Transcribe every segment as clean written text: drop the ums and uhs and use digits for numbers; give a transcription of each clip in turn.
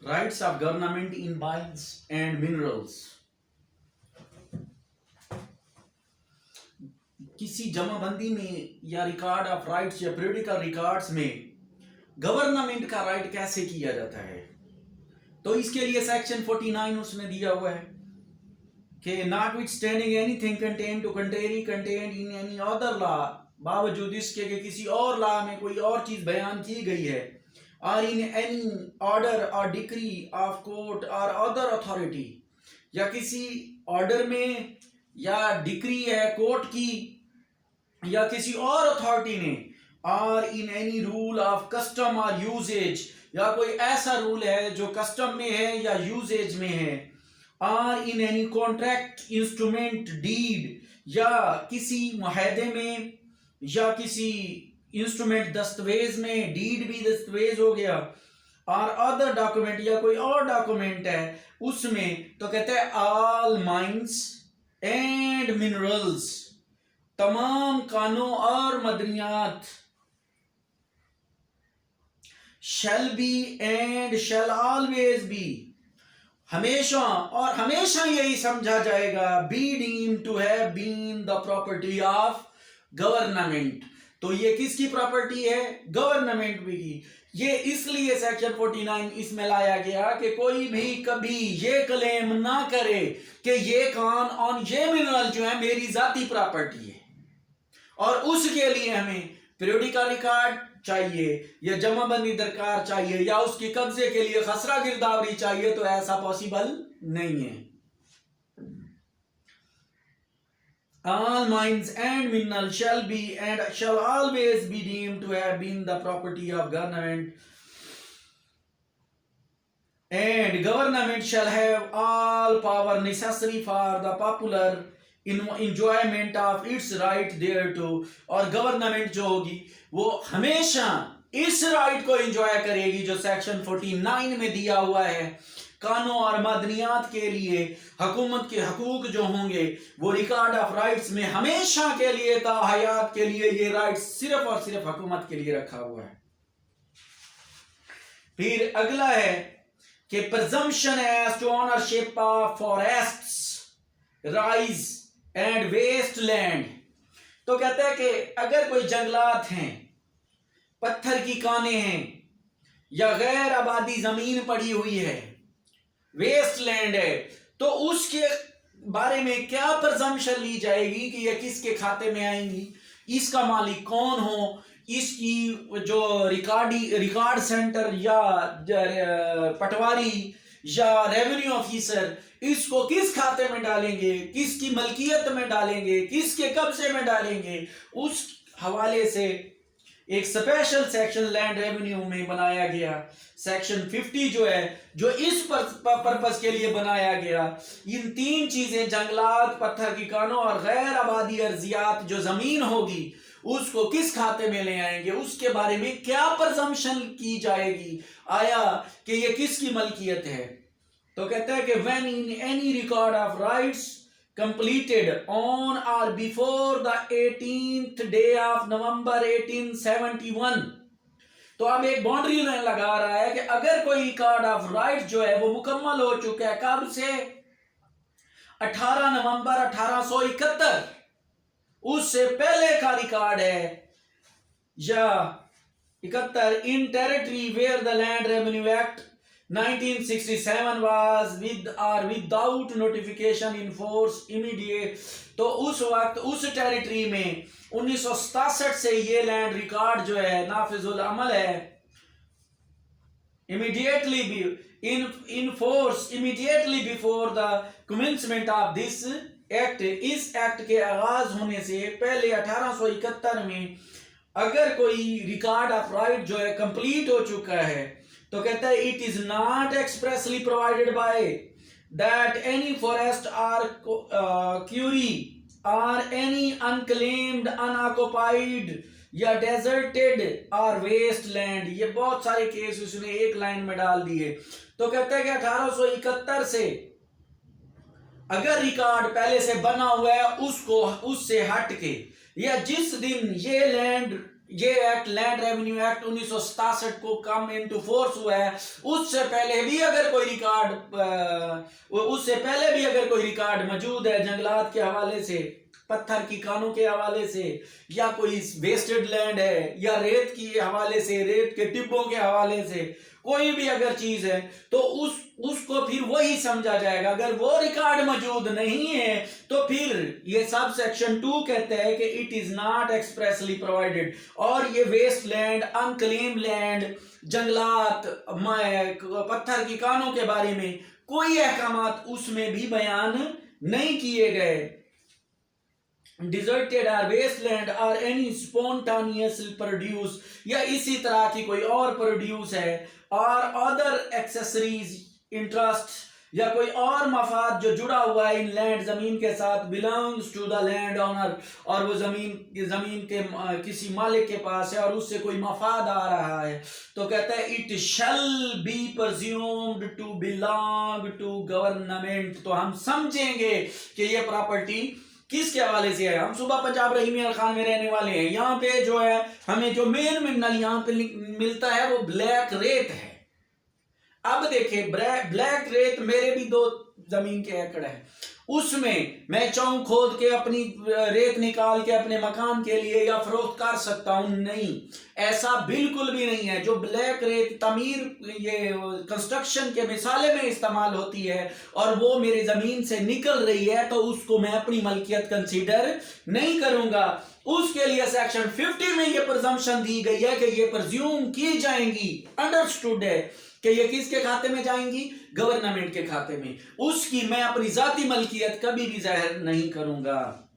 Rights of government in mines and minerals. किसी जमाबंदी में या रिकॉर्ड ऑफ राइट्स या पीरियडिकल रिकॉर्ड्स में गवर्नमेंट का राइट कैसे किया जाता है, तो इसके लिए सेक्शन 49 उसने दिया हुआ है कि notwithstanding anything contained in any other law, बावजूद इसके कि किसी और लॉ में कोई और चीज बयान की गई है, और इन एनी ऑर्डर और डिक्री ऑफ कोर्ट और अदर अथॉरिटी, या किसी ऑर्डर में या डिक्री है कोर्ट की या किसी और अथॉरिटी ने, और in any rule of custom और यूजेज, या कोई ऐसा रूल है जो कस्टम में है या यूजेज में है, और in any contract instrument deed, या किसी मुआहदे में या किसी इंस्ट्रूमेंट दस्तावेज में, डीड भी दस्तावेज हो गया, और अदर डॉक्यूमेंट या कोई और डॉक्यूमेंट है उसमें, तो कहते हैं ऑल माइंस एंड मिनरल्स, तमाम कानों और मदनियात, shall be and shall always be, हमेशा और हमेशा यही समझा जाएगा, be deem to have been the property of government. तो ये किसकी प्रॉपर्टी है? गवर्नमेंट की। ये इसलिए सेक्शन 49 इसमें लाया गया कि कोई भी कभी ये क्लेम ना करे कि ये कान और ये मिनरल जो है मेरी जाती प्रॉपर्टी है, और उसके लिए हमें पीरियडिकल रिकॉर्ड चाहिए या जमाबंदी दरकार चाहिए या उसके कब्जे के लिए खसरा गिरदावरी चाहिए, तो ऐसा पॉसिबल नहीं है। All mines and minerals shall be and shall always be deemed to have been the property of government, and government shall have all power necessary for the popular enjoyment of its right thereto, और government जो होगी वो हमेशा इस right को enjoy करेगी जो section 49 में दिया हुआ है। कानून और मदनियात के लिए हुकूमत के हकूक जो होंगे वो रिकॉर्ड ऑफ राइट्स में हमेशा के लिए ताहयात के लिए ये राइट सिर्फ और सिर्फ हुकूमत के लिए रखा हुआ है। फिर अगला है कि presumption as to ownership of forests, rise and waste land. तो कहते हैं कि अगर कोई जंगलात हैं, पत्थर की कानें हैं, या गैर आबादी जमीन पड़ी हुई है, वेस्ट लैंड है, तो उसके बारे में क्या प्रिजम्पशन ली जाएगी कि ये किसके खाते में आएंगी, इसका मालिक कौन हो, इसकी जो रिकॉर्ड सेंटर या पटवारी या रेवेन्यू ऑफिसर इसको किस खाते में डालेंगे, किसकी मलकियत में डालेंगे, किसके कब्जे में डालेंगे, उस हवाले से एक स्पेशल सेक्शन लैंड रेवेन्यू में बनाया गया। सेक्शन 50 जो है जो इस पर्पस के लिए बनाया गया, इन तीन चीजें जंगलात, पत्थर की कानों और गैर आबादी अर्जियात जो जमीन होगी उसको किस खाते में ले आएंगे, उसके बारे में क्या प्रिजम्पशन की जाएगी, आया कि ये किसकी मलकियत है। तो कहता है कि when in any record of rights completed on or before the 18th day of November 1871, तो अब एक बाउंड्री लाइन लगा रहा है कि अगर कोई रिकॉर्ड ऑफ राइट जो है वो मुकम्मल हो चुका है, कब से? 18 नवंबर 1871, उससे पहले का रिकॉर्ड है, या 71 in territory where the land revenue act 1967 was with or without notification in force immediate, तो उस वक्त उस टेरिटरी में 1967 से ये लैंड रिकॉर्ड जो है नाफिजुल अमल है, immediately in force immediately before the commencement of this act, इस एक्ट के आगाज होने से पहले 1871 में अगर कोई रिकॉर्ड ऑफ राइट जो है कंप्लीट हो चुका है, तो कहता है it is not expressly provided by that any forest or quarry और एनी अनक्लेम्ड अनऑक्युपाइड या डेजर्टेड और वेस्ट लैंड। ये बहुत सारे केस उसने एक लाइन में डाल दिए। तो कहता है कि 1871 से अगर रिकॉर्ड पहले से बना हुआ है उसको उससे हट के, या जिस दिन ये लैंड ये एक्ट लैंड रेवेन्यू एक्ट 1967 को कम इनटू फोर्स हुआ है, उससे पहले भी अगर कोई रिकॉर्ड मौजूद है जंगलात के हवाले से, पत्थर की कानों के हवाले से, या कोई वेस्टेड लैंड है, या रेत की हवाले से, रेत के टिब्बों के हवाले से कोई भी अगर चीज है, तो उसको फिर वही समझा जाएगा। अगर वो रिकॉर्ड मौजूद नहीं है तो फिर ये सब सेक्शन 2 कहते हैं कि it is not expressly provided. और ये वेस्ट लैंड, अनक्लेम लैंड, जंगलात, पत्थर की कानों के बारे में कोई अहकामात उसमें भी बयान नहीं किए गए। डिजर्टेड और वेस्टलैंड और एनी स्पॉन्टानियस प्रोड्यूस, या इसी तरह की कोई और प्रोड्यूस है, और अदर एक्सेसरीज इंटरेस्ट, या कोई और मफाद जो जुड़ा हुआ है इन लैंड जमीन के साथ, belongs to the land owner, और वो जमीन के किसी मालिक के पास है और उससे कोई मफाद आ रहा है, तो कहता है it shall be presumed to belong to government. तो हम समझेंगे कि ये प्रॉपर्टी किसके हवाले से है। हम सुबह पंजाब रहीमी अल खान में रहने वाले हैं। यहाँ पे जो है हमें जो मेन मिनरल यहाँ पे मिलता है वो ब्लैक रेत है। अब देखिए ब्लैक रेत मेरे भी 2 जमीन के एकड़ है, उसमें मैं चाहूं खोद के अपनी रेत निकाल के अपने मकान के लिए या फरोख्त कर सकता हूं? नहीं, ऐसा बिल्कुल भी नहीं है। जो ब्लैक रेत तमीर ये कंस्ट्रक्शन के मिसाले में इस्तेमाल होती है और वो मेरी जमीन से निकल रही है, तो उसको मैं अपनी मलकियत कंसीडर नहीं करूंगा। उसके लिए सेक्शन 50 में ये प्रिजम्पशन दी गई है कि ये प्रिज्यूम की जाएंगी, अंडरस्टूड है कि ये किसके खाते में जाएंगी? गवर्नमेंट के खाते में। उसकी मैं अपनी जाती मलकियत कभी भी जाहिर नहीं करूंगा।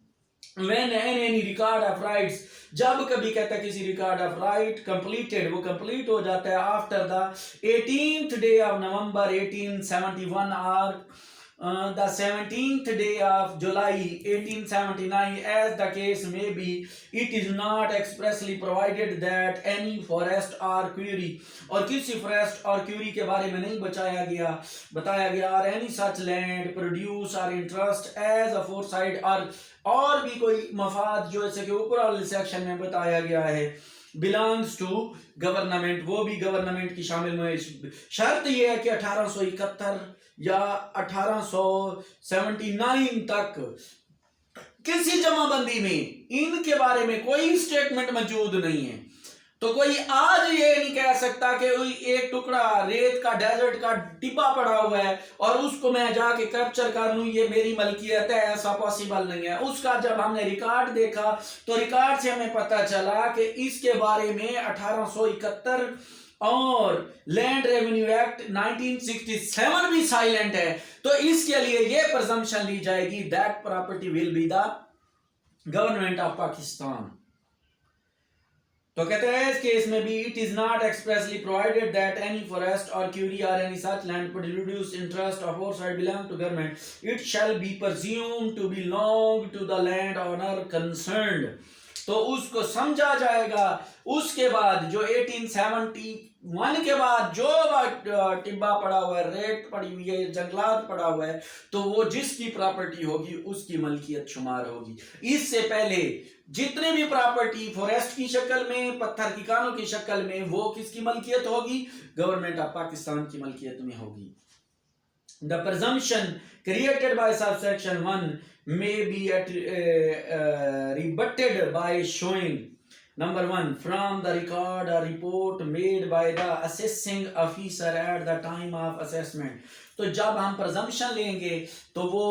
When any record of rights, जब कभी कहता है किसी रिकॉर्ड ऑफ राइट कंप्लीटेड, वो कंप्लीट हो जाता है after the 18th day of November 1871 और the 17th day of July 1879, as the case may be, it is not expressly provided that any forest or quarry, और किसी forest और Curie के बारे में नहीं बताया गया और any such land produce or interest as aforesaid, और भी कोई मफाद जो ऐसे कि ऊपर वाले सेक्शन में बताया गया है बिलोंग्स टू गवर्नमेंट, वो भी गवर्नमेंट की शामिल में। शर्त यह है कि 1871 या 1879 तक किसी जमाबंदी में इनके बारे में कोई स्टेटमेंट मौजूद नहीं है। तो कोई आज ये नहीं कह सकता कि एक टुकड़ा रेत का डेजर्ट का डिब्बा पड़ा हुआ है और उसको मैं जाके कैप्चर कर लूं, ये मेरी मलकियत है, ऐसा पॉसिबल नहीं है। उसका जब हमने रिकॉर्ड देखा तो रिकॉर्ड से हमें पता चला कि इसके बारे में 1871 और लैंड रेवेन्यू एक्ट 1967 भी साइलेंट है। तो इसके लिए ये प्रिजम्पशन ली जाएगी that property will be the government of Pakistan. तो कहते हैं इस केस में भी it is not expressly provided that any forest और क्यूरी और any such land produce interest of aforesaid belong to government, it shall be presumed to belong to the land owner concerned. तो उसको समझा जाएगा। उसके बाद जो 1871 के बाद जो टिब्बा पड़ा हुआ है, रेत पड़ी हुई है, जंगलात पड़ा हुआ है, तो वो जिसकी प्रॉपर्टी होगी उसकी मलकियत शुमार होगी। इससे पहले जितने भी प्रॉपर्टी फॉरेस्ट की शक्ल में, पत्थर की कानों की शक्ल में, वो किसकी मलकियत होगी? गवर्नमेंट ऑफ पाकिस्तान की मलकियत में होगी। The presumption created by subsection 1 may be rebutted by showing, number 1, from the record or report made by the assessing officer at the time of assessment। तो जब हम presumption लेंगे तो वो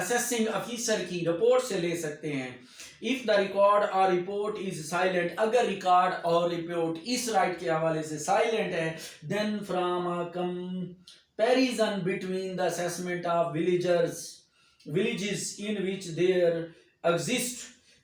assessing officer की रिपोर्ट से ले सकते हैं। If the record or report is silent, अगर रिकॉर्ड और रिपोर्ट इस राइट के हवाले से साइलेंट है, then from a comparison between the assessment of villages in which there exist,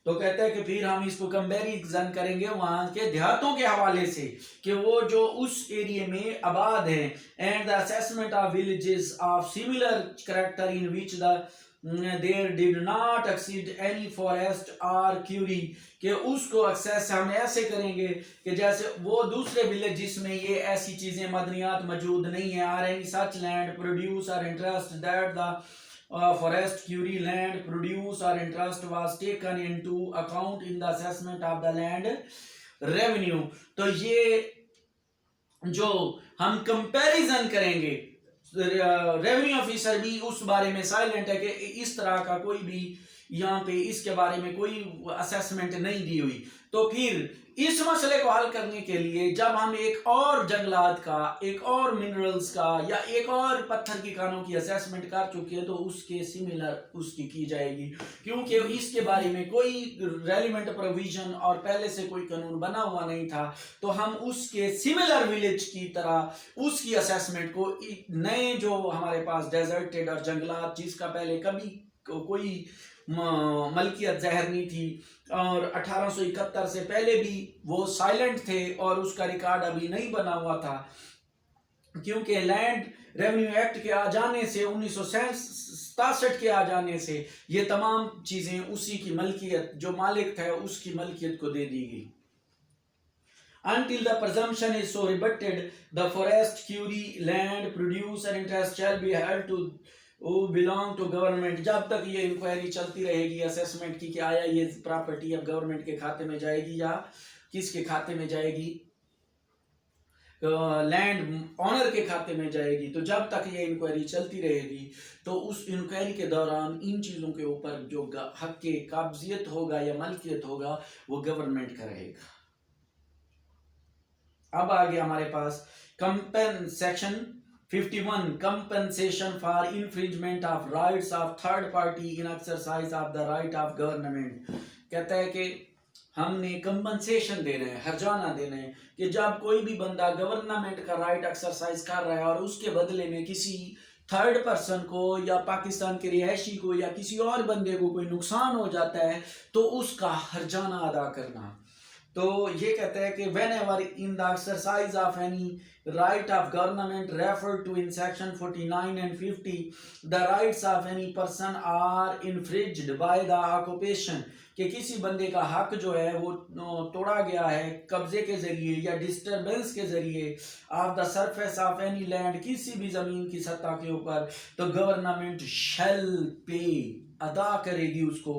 तो कहते हैं कि फिर हम इसको कंपैरिजन करेंगे वहां के देहातों के हवाले से कि वो जो उस एरिया में आबाद हैं, and the assessment of villages of similar character in which there did not exceed any forest और क्यूरी, कि उसको एक्सेस हम ऐसे करेंगे कि जैसे वो दूसरे विलेज जिसमें ये ऐसी चीजें मदनियात मौजूद नहीं है, or any such land produce और interest that the forest, quarry, land, produce or interest was taken into account in the assessment of the land revenue. तो ये जो हम कंपैरिजन करेंगे, रेवेन्यू ऑफिसर भी उस बारे में साइलेंट है कि इस तरह का कोई भी यहाँ पे इसके बारे में कोई असेसमेंट नहीं दी हुई। तो फिर इस मसले को हल करने के लिए जब हम एक और जंगलात का, एक और मिनरल्स का या एक और पत्थर की खानों की असेसमेंट कर चुके हैं तो उसके सिमिलर उसकी की जाएगी, क्योंकि इसके बारे में कोई रेलिवेंट प्रोविजन और पहले से कोई कानून बना हुआ नहीं था। तो हम उसके सिमिलर विलेज की तरह उसकी असेसमेंट को नए जो हमारे पास डेजर्टेड और जंगलात जिसका पहले कभी कोई मलकियत ज़हर नहीं थी और 1871 से पहले भी वो साइलेंट थे और उसका रिकॉर्ड अभी नहीं बना हुआ था, क्योंकि लैंड रेवेन्यू एक्ट के आ जाने से 1967 के आ जाने से ये तमाम चीजें उसी की मलकियत, जो मालिक था उसकी मलकियत को दे दी गई। Until the presumption is so rebutted, the forest, quarry, land, produce and interest shall be held to belong to government. जब तक ये इंक्वायरी चलती रहेगी असेसमेंट की कि आया ये प्रॉपर्टी अब गवर्नमेंट के खाते में जाएगी या किसके खाते में जाएगी, लैंड ऑनर के खाते में जाएगी, तो जब तक ये इंक्वायरी चलती रहेगी तो उस इंक्वायरी के दौरान इन चीज़ों के ऊपर जो हक के काब्जियत होगा या मलकियत होगा वो गवर्नमेंट का रहेगा। अब आ गया हमारे पास section 51 compensation for infringement of rights of third party in exercise of the right of government। कहता है कि हमने कंपनसेशन देना है, हर्जाना देना है कि जब कोई भी बंदा गवर्नमेंट का राइट एक्सरसाइज कर रहा है और उसके बदले में किसी थर्ड पर्सन को या पाकिस्तान के रिहायशी को या किसी और बंदे को कोई नुकसान हो जाता है तो उसका हर्जाना अदा करना। तो ये कहता है कि when ever in the exercise of any right of government referred to in section 49 and 50 the rights of any person are infringed by the occupation, कि किसी बंदे का हक जो है वो तोड़ा गया है कब्जे के जरिए या डिस्टरबेंस के जरिए of the surface of any land, किसी भी जमीन की सतह के ऊपर, तो गवर्नमेंट शेल पे अदा करेगी उसको,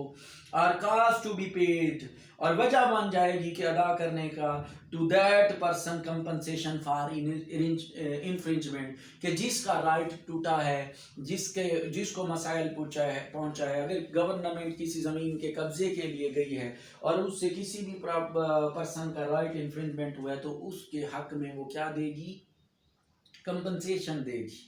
और कास्ट टू बी पेड, और वजह बन जाएगी कि अदा करने का, to that person compensation for infringement, कि जिसका राइट टूटा है, जिसको मसाइल पहुंचा है। अगर गवर्नमेंट किसी ज़मीन के कब्जे के लिए गई है और उससे किसी भी पर्सन का राइट इन्फ्रिंजमेंट हुआ है तो उसके हक में वो क्या देगी, कंपनसेशन देगी।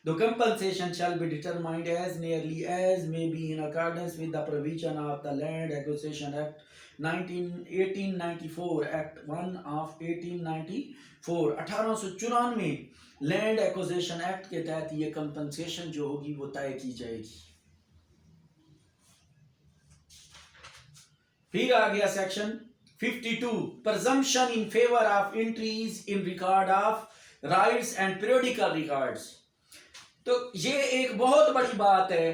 The compensation shall be determined as nearly as may be in accordance with the provision of the Land Acquisition Act 1894, Act 1 of 1894। 1894 land acquisition act के तहत ये कंपनसेशन जो होगी वो तय की जाएगी। फिर आ गया section 52 presumption in favor of entries in record of rights and periodical records। तो ये एक बहुत बड़ी बात है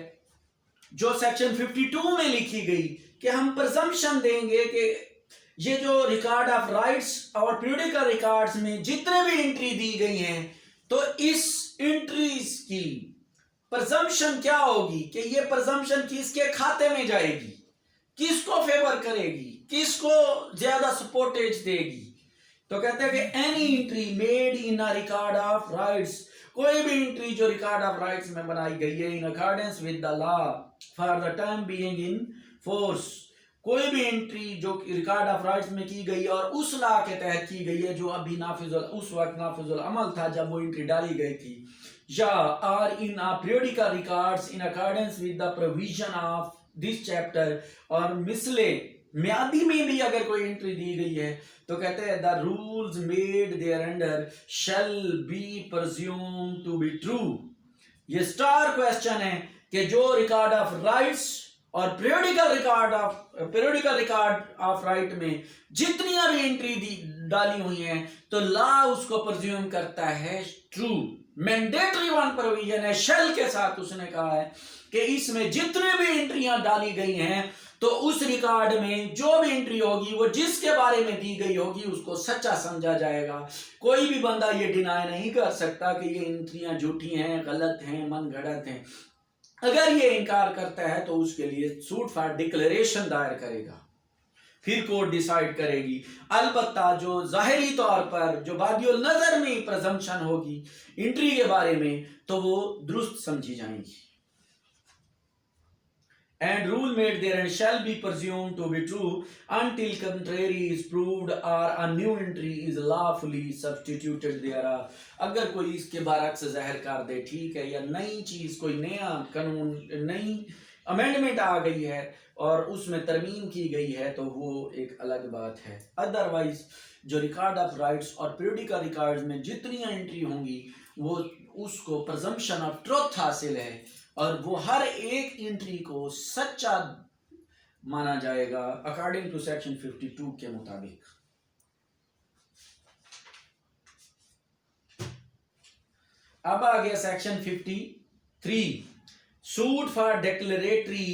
जो सेक्शन 52 में लिखी गई कि हम प्रिजम्पशन देंगे कि ये जो रिकॉर्ड ऑफ राइट्स और पीरियडिकल रिकॉर्ड्स में जितने भी एंट्री दी गई हैं तो इस एंट्रीज की प्रिजम्पशन क्या होगी कि ये प्रिजम्पशन किसके खाते में जाएगी, किसको फेवर करेगी, किसको ज्यादा सपोर्टेज देगी। तो कहते हैं कि any entry made in a record of rights, कोई भी एंट्री जो रिकॉर्ड ऑफ राइट्स में बनाई गई है इन accordance with the law for the time being in force, कोई भी एंट्री जो रिकॉर्ड ऑफ राइट्स में की गई और उस लॉ के तहत की गई है जो अभी उस वक्त नाफिजुल अमल था जब वो एंट्री डाली गई थी, या or in a periodical records in accordance with the provision of this chapter, और मिसले म्यादी में भी अगर कोई एंट्री दी गई है तो कहते हैं the rules made thereunder shall be presume to be true. ये स्टार क्वेश्चन है कि जो रिकॉर्ड ऑफ राइट्स और पीरियडिकल रिकॉर्ड ऑफ राइट में जितनी भी एंट्री डाली हुई हैं तो लॉ उसको प्रिज्यूम करता है ट्रू। मैंडेटरी वन प्रोविजन है, शेल के साथ उसने कहा है कि इसमें जितने भी एंट्रियां डाली गई हैं तो उस रिकॉर्ड में जो भी एंट्री होगी वो जिसके बारे में दी गई होगी उसको सच्चा समझा जाएगा। कोई भी बंदा ये डिनाई नहीं कर सकता कि ये एंट्रियां झूठी हैं, गलत हैं, मनगढ़ंत हैं। अगर ये इनकार करता है तो उसके लिए सूट फॉर डिक्लेरेशन दायर करेगा, फिर कोर्ट डिसाइड करेगी। अलबत्ता जो जाहिरी तौर पर जो बादियुल नजर में प्रजम्पशन होगी एंट्री के बारे में तो वो दुरुस्त समझी जाएंगी। And rule made therein shall be presumed to be true until contrary is proved or a new entry is lawfully substituted thereof। अगर कोई इसके बरअक्स ज़ाहिर कर दे, ठीक है, या नई चीज कोई नया कानून नई अमेंडमेंट आ गई है और उसमें तरमीम की गई है तो वो एक अलग बात है। अदरवाइज जो रिकॉर्ड ऑफ राइट्स और पीरियडिकल रिकॉर्ड्स में जितनी एंट्री होंगी वो उसको प्रजम्पशन ऑफ ट्रुथ हासिल है और वो हर एक एंट्री को सच्चा माना जाएगा अकॉर्डिंग टू सेक्शन 52 के मुताबिक। अब आ गया section 53, suit for declaratory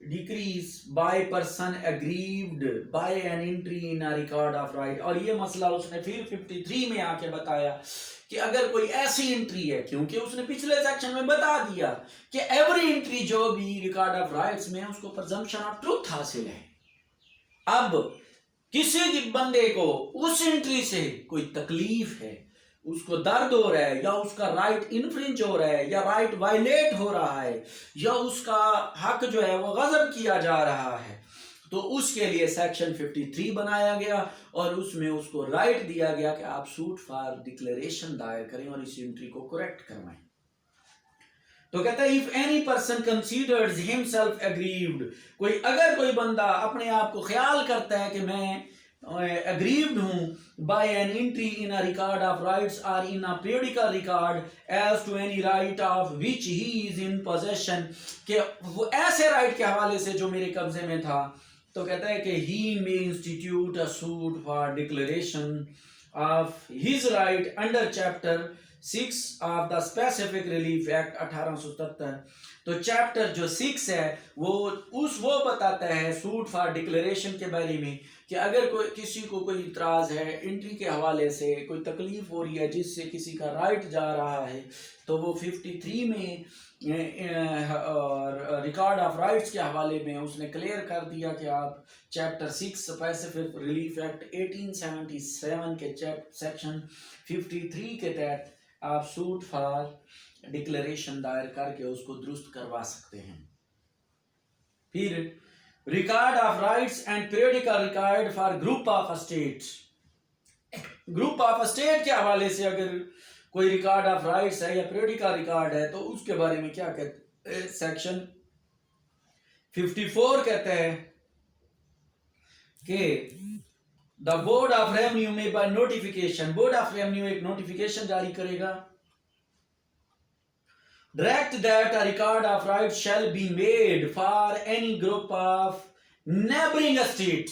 decrease by person aggrieved bye an entry in a record of right. और ये मसला उसने फिर 53 में आके बताया कि अगर कोई ऐसी एंट्री है, क्योंकि उसने पिछले सेक्शन में बता दिया कि एवरी एंट्री जो भी रिकॉर्ड ऑफ राइट्स में है उसको प्रजम्पशन ऑफ ट्रुथ हासिल है। अब किसी बंदे को उस एंट्री से कोई तकलीफ है, उसको दर्द हो रहा है या उसका राइट इन्फ्रिंज हो रहा है या राइट वायलेट हो रहा है या उसका हक जो है वो गजब किया जा रहा है, तो उसके लिए सेक्शन 53 बनाया गया और उसमें उसको राइट दिया गया कि आप सूट फॉर डिक्लेरेशन दायर करें और इस एंट्री को करेक्ट करवाएं। तो कहता है if any person considers himself aggrieved, कोई बंदा अपने आप को ख्याल करता है कि मैं aggrieved हूं by an entry in a record of rights or in a periodical record as to any right of which he is in possession, कि वो ऐसे राइट के हवाले से जो मेरे कब्जे में था, तो कहता है कि he may institute a suit for declaration of his right under chapter 6 of the Specific Relief Act 1877। तो चैप्टर जो 6 है वो बताता है सूट फॉर डिक्लेरेशन के बारे में कि अगर किसी को कोई इतराज है एंट्री के हवाले से, कोई तकलीफ हो रही है जिससे किसी का राइट जा रहा है, तो वो 53 में और रिकॉर्ड ऑफ राइट्स के हवाले में उसने क्लियर कर दिया कि आप चैप्टर 6 स्पेसिफिक रिलीफ एक्ट 1877 के सेक्शन 53 के तहत आप सूट फॉर डिक्लेरेशन दायर करके उसको दुरुस्त करवा सकते हैं। फिर record of rights and periodical record for group of states, group of state के हवाले से अगर कोई रिकॉर्ड ऑफ राइट्स है या पीरियडिकल रिकॉर्ड है तो उसके बारे में क्या कहते हैं, सेक्शन 54 कहते हैं कि द बोर्ड ऑफ रेवेन्यू में by notification, board of revenue एक नोटिफिकेशन जारी करेगा, direct that a record of right shall be made for any group of neighbouring state.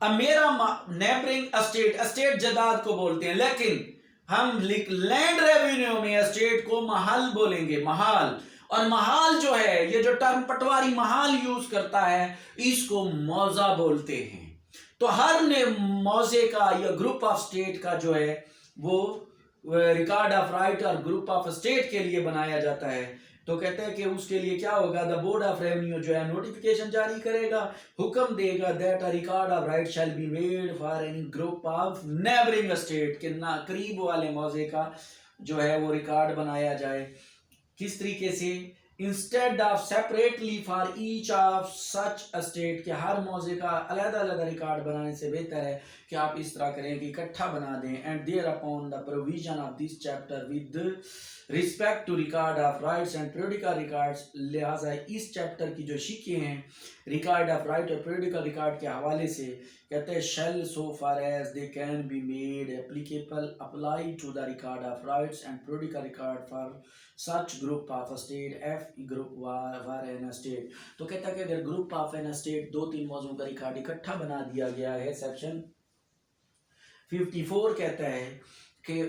अब मेरा नेबरिंग स्टेट, स्टेट जदाद को बोलते हैं लेकिन हम लैंड रेवेन्यू में स्टेट को महल बोलेंगे, महल। और महल जो है, ये जो टर्म पटवारी महल यूज करता है इसको मौजा बोलते हैं। तो हर मौजे का या ग्रुप ऑफ स्टेट का जो है वो रिकॉर्ड ऑफ राइट और ग्रुप ऑफ स्टेट के लिए बनाया जाता है। तो कहते हैं कि उसके लिए क्या होगा, द बोर्ड ऑफ रेवेन्यू जो है नोटिफिकेशन जारी करेगा, हुक्म देगा that a record of right shall be made for any group of neighbouring state, के ना करीब वाले मौजे का जो है वो रिकॉर्ड बनाया जाए। किस तरीके से, instead of separately for each of such state, के हर मौजे का अलग अलग रिकॉर्ड बनाने से बेहतर है कि आप इस तरह करें कि इकट्ठा बना दें। And thereupon the provision of this chapter with respect to record of rights and periodical records, लिहाजा इस चैप्टर की जो शिक्के हैं रिकॉर्ड ऑफ राइट और पीरियडिकल रिकॉर्ड के हवाले से कहते हैं shall so far as they can be made applicable apply to the record of rights and periodical record for such group of state if group war an state. तो कहता है कि अगर ग्रुप ऑफ एन स्टेट 2-3 मौजों का record इकट्ठा बना दिया गया है, सेक्शन 54 कहता है कि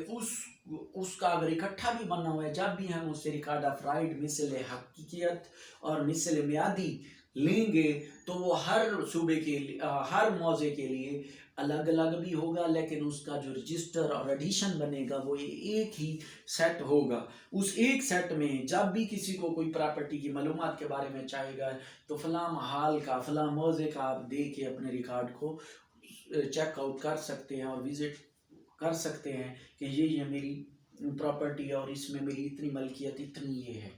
उसका अगर इकट्ठा भी बना हुआ है, जब भी हम उससे रिकॉर्ड ऑफ राइट मिसल हकीकियत और मिसल मियादी लेंगे तो वो हर सूबे के लिए हर मौजे के लिए अलग अलग भी होगा, लेकिन उसका जो रजिस्टर और एडिशन बनेगा वो एक ही सेट होगा। उस एक सेट में जब भी किसी को कोई प्रॉपर्टी की मालूमात के बारे में चाहेगा तो फलां हाल का फलां मौजे का आप दे के अपने रिकॉर्ड को चेकआउट कर सकते हैं और विजिट कर सकते हैं कि ये मेरी प्रॉपर्टी है और इसमें मेरी इतनी मलकियत इतनी ये है।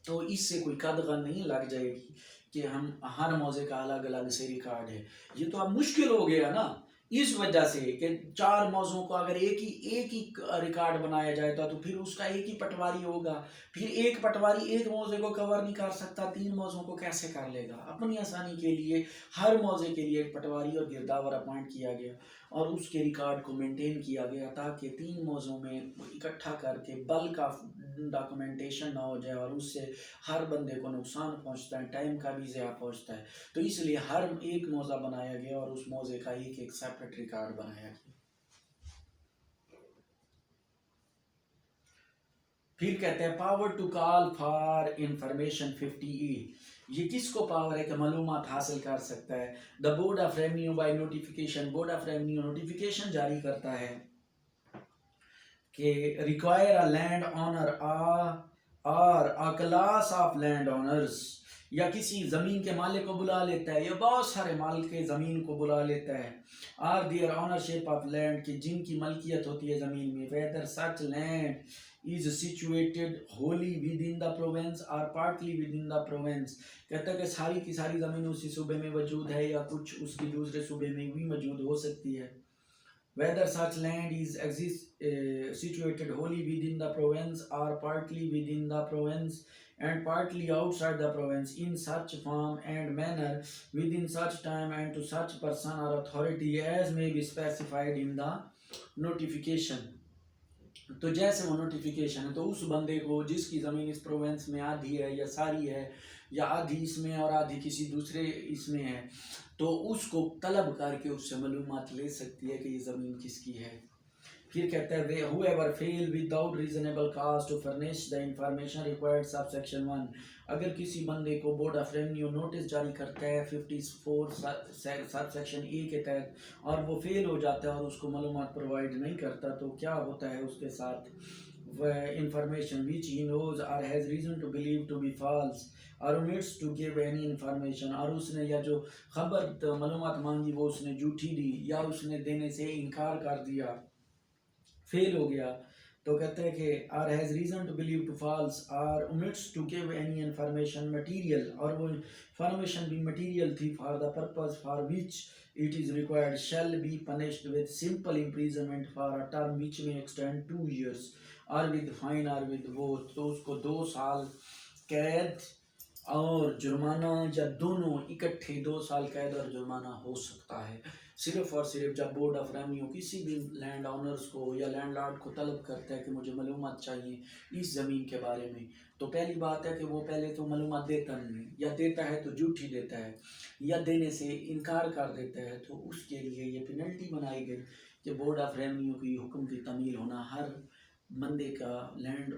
तो इससे कोई कदगन नहीं लग जाएगी कि हम हर मौजे का अलग अलग से रिकॉर्ड है। ये तो अब मुश्किल हो गया ना, इस वजह से कि 4 मौजों को अगर एक ही रिकॉर्ड बनाया जाए तो फिर उसका एक ही पटवारी होगा। फिर एक पटवारी एक मौजे को कवर नहीं कर सकता, 3 मौजों को कैसे कर लेगा। अपनी आसानी के लिए हर मौजे के लिए एक पटवारी और गिरदावर अपॉइंट किया गया और उसके रिकॉर्ड को मेंटेन किया गया ताकि 3 मौजों में इकट्ठा करके बल्क ऑफ डॉक्यूमेंटेशन ना हो जाए और उससे हर बंदे को नुकसान पहुंचता है, टाइम का भी ज़्यादा पहुंचता है। तो इसलिए हर एक मौजा बनाया गया और उस मौजे का एक एक सेपरेट रिकॉर्ड बनाया गया। फिर कहते हैं power to call for information 50E। ये किसको पावर है कि मालूमात हासिल कर सकता है। The board of revenue by notification, board of revenue notification जारी करता है कि रिक्वायर अ लैंड ऑनर और अ क्लास ऑफ लैंड ऑनर्स, या किसी ज़मीन के मालिक को बुला लेता है या बहुत सारे मालिक के ज़मीन को बुला लेता है। Or their ownership of land, की जिनकी मलकियत होती है ज़मीन में। Whether such land is situated wholly within the province और partly within the province. कहता है कि सारी की सारी ज़मीन उसी सूबे में मौजूद है या कुछ उसकी दूसरे सूबे में भी मौजूद हो सकती है। Whether such land is situated wholly within the province or partly within the province and partly outside the province, in such form and manner, within such time and to such person or authority as may be specified in the notification। तो जैसे वो notification है तो उस बंदे को जिसकी ज़मीन इस प्रोविंस में आधी है या सारी है या आधी इसमें और आधी किसी दूसरे इसमें है, तो उसको तलब करके उससे मालूमात ले सकती है कि ये ज़मीन किसकी है। फिर कहता है whoever fail without reasonable cause to furnish the information required subsection 1। अगर किसी बंदे को बोर्ड ऑफ रेवेन्यू नोटिस जारी करता है 54 सबसेक्शन ए के तहत और वो फेल हो जाता है और उसको मालूमात प्रोवाइड नहीं करता, तो क्या होता है उसके साथ। information which he knows or has reason to believe to be false और omits to give any information, और उसने या जो खबर मालूमात मांगी वो उसने झूठी दी या उसने देने से इनकार कर दिया, फेल हो गया, तो कहते हैं कि or has reason to believe to falls or omits to give any information material, और वो इन्फॉर्मेशन भी मटीरियल थी for the purpose for which it is required, shall be punished with simple imprisonment for a term which may extend 2 years और with fine और with वो, तो उसको 2 साल कैद और जुर्माना या दोनों इकट्ठे 2 साल कैद और जुर्माना हो सकता है। सिर्फ और सिर्फ जब बोर्ड ऑफ रेवेन्यू किसी भी लैंड ऑनर्स को या लैंडलॉर्ड को तलब करता है कि मुझे मालूमात चाहिए इस ज़मीन के बारे में, तो पहली बात है कि वो पहले तो मालूमात देता नहीं है या देता है तो झूठी देता है या देने से इनकार कर देता है, तो उसके लिए ये पेनल्टी बनाई गई कि बोर्ड ऑफ रेवेन्यू की हुक्म की तमील होना हर बंदे का लैंड,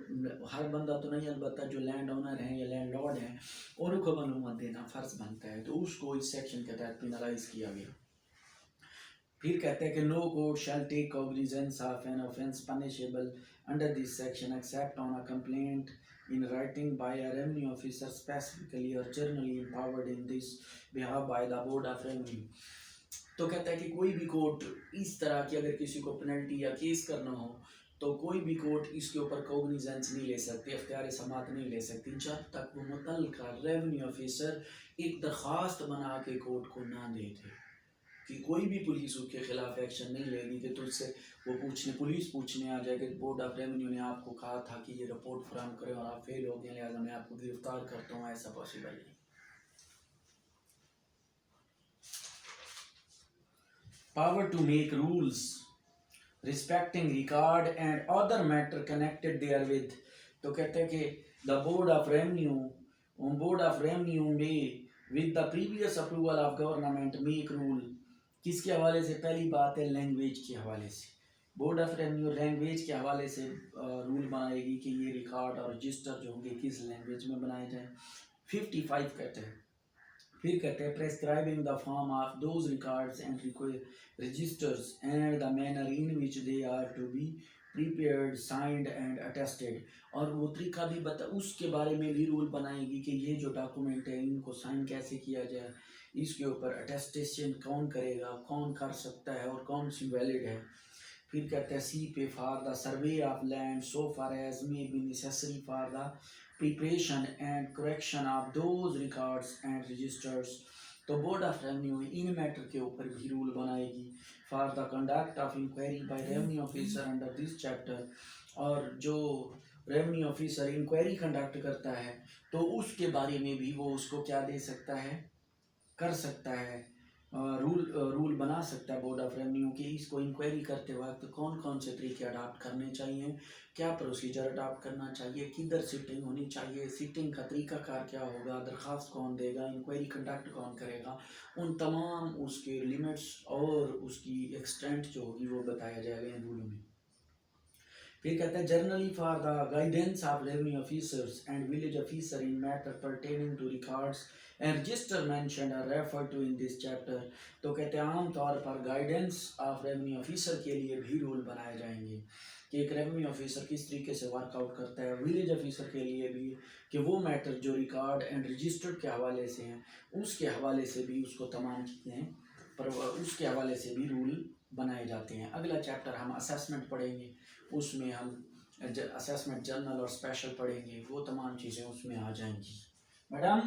हर बंदा तो नहीं अलबत्ता जो लैंड ओनर है या लैंड लॉर्ड है उनको मालूमात देना फ़र्ज बनता है, तो उसको इस सेक्शन के तहत पेनलाइज किया गया। फिर कहते हैं कि no court shall take cognizance of an offence punishable under this section except on a complaint in writing by a revenue officer specifically or generally empowered in this behalf by the board of revenue। तो कहता है कि कोई भी court इस तरह की अगर किसी को पेनल्टी या केस करना हो तो कोई भी कोर्ट इसके ऊपर कॉग्निजेंस नहीं ले सकती, अख्तियार समात नहीं ले सकती जब तक वो मुतल्लिका रेवेन्यू ऑफिसर एक दरख्वास्त बना के कोर्ट को ना दे दे कि कोई भी पुलिस उसके खिलाफ एक्शन नहीं लेगी कि तुझसे वो पुलिस पूछने आ जाए कि बोर्ड ऑफ रेवेन्यू ने आपको कहा था कि ये रिपोर्ट फराहम करें और आप फेल हो गए लिहाजा मैं आपको गिरफ्तार करता हूँ, ऐसा पॉसिबल नहीं। Power to make rules respecting record and other matter connected therewith. तो कहते हैं कि the board of revenue may with the previous approval of government make rule, किसके हवाले से। पहली बात है लैंग्वेज के हवाले से, बोर्ड ऑफ रेवेन्यू लैंग्वेज के हवाले से रूल बनाएगी कि ये रिकॉर्ड और रजिस्टर जो होंगे किस लैंग्वेज में बनाए जाएं। 55 कहते हैं फिर कहते हैं prescribing the form of those records and registers and the manner in which they are to be prepared signed and attested, और वो तरीका भी बता, उसके बारे में भी रूल बनाएगी कि ये जो डॉक्यूमेंट है इनको साइन कैसे किया जाए, इसके ऊपर अटेस्टेशन कौन करेगा, कौन कर सकता है और कौन सी वैलिड है। फिर कहते हैं सी पे for the survey of land so far as may be necessary for the preparation and correction of those records and registers. तो board of revenue in matter के ऊपर भी रूल बनाएगी for the conduct of inquiry by revenue officer under this chapter, और जो revenue officer inquiry conduct करता है तो उसके बारे में भी वो उसको क्या दे सकता है, कर सकता है, रूल बना सकता है बोर्ड ऑफ रेवेन्यू कि इसको इंक्वायरी करते वक्त कौन कौन से तरीके अडॉप्ट करने चाहिए, क्या प्रोसीजर अडॉप्ट करना चाहिए, किधर सिटिंग होनी चाहिए, सिटिंग का तरीकाकार क्या होगा, दरख्वास्त कौन देगा, इंक्वायरी कंडक्ट कौन करेगा, उन तमाम उसके लिमिट्स और उसकी एक्सटेंट जो होगी वो बताया जाएगा इन रूलों में। फिर कहते हैं generally for the guidance of revenue officers and village officer in matter pertaining to records and register mentioned or referred to in this chapter. तो कहते हैं आम तौर पर गाइडेंस ऑफ रेवेन्यू ऑफिसर के लिए भी रूल बनाए जाएंगे कि एक रेवेन्यू ऑफिसर किस तरीके से वर्कआउट करता है, विलेज ऑफिसर के लिए भी कि वो मैटर जो रिकॉर्ड एंड रजिस्टर्ड के हवाले से हैं उसके हवाले से भी उसको तमाम चीज़ें पर उसके हवाले से भी रूल बनाए जाते हैं। अगला चैप्टर हम असेसमेंट पढ़ेंगे, उसमें हम असेसमेंट जर्नल और स्पेशल पढ़ेंगे, वो तमाम चीज़ें उसमें आ जाएंगी। मैडम